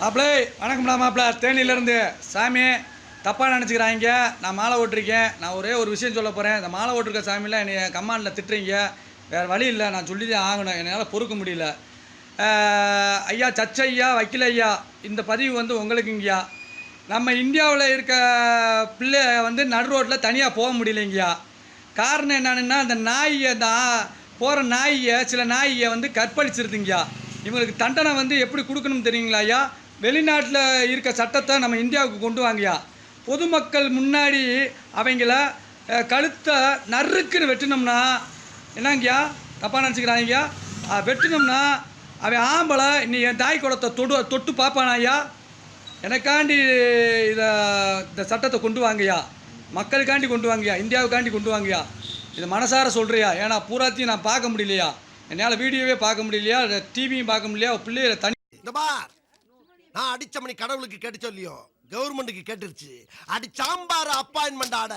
மாப்பிளே வணக்கம்டா மாப்பிள தேனியிலேருந்து சாமி தப்பாக நினச்சிக்கிறாங்க. நான் மாலை ஓட்டிருக்கேன். நான் ஒரே ஒரு விஷயம் சொல்ல போகிறேன். இந்த மாலை ஓட்டிருக்க சாமியில் என்னை கமாண்டில் திட்டுறீங்க. வேறு வழி இல்லை, நான் சொல்லி தான் ஆகணும். என்னால் பொறுக்க முடியல. ஐயா சச்சையா வக்கீல் ஐயா, இந்த பதிவு வந்து உங்களுக்குங்கய்யா. நம்ம இந்தியாவில் இருக்க பிள்ளை வந்து நடு ரோட்டில் தனியாக போக முடியலைங்கய்யா. காரணம் என்னன்னா, அந்த நாயை தான் போகிற நாயை சில நாயை வந்து கற்பழிச்சிருதுங்கய்யா. இவங்களுக்கு தண்டனை வந்து எப்படி கொடுக்கணும்னு தெரியுங்களா ஐயா? வெளிநாட்டில் இருக்க சட்டத்தை நம்ம இந்தியாவுக்கு கொண்டு வாங்கய்யா. பொதுமக்கள் முன்னாடி அவங்கள கழுத்தை நறுக்குன்னு வெட்டினோம்னா என்னங்கய்யா, தப்பாக நினச்சிக்கிறாங்கய்யா. வெட்டினோம்னா அவன் ஆம்பளை நீ என் தாய் குளத்தை தொட்டு பார்ப்பானா ஐயா? எனக்காண்டி இந்த சட்டத்தை கொண்டு வாங்கய்யா. மக்களுக்காண்டி கொண்டு வாங்கய்யா, இந்தியாவுக்காண்டி கொண்டு வாங்கய்யா. இது மனசார சொல்கிறியா? ஏன்னா பூராத்தையும் நான் பார்க்க முடியலையா, என்னால் வீடியோவே பார்க்க முடியலையா, டிவியும் பார்க்க முடியலையா. பிள்ளைகளை தனி நான் அடிச்ச மணி கடவுளுக்கு கேட்டு சொல்லியோ கவர்மெண்ட்டுக்கு கேட்டுருச்சு. அடி சாம்பார் அப்பாயின்மெண்ட் ஆட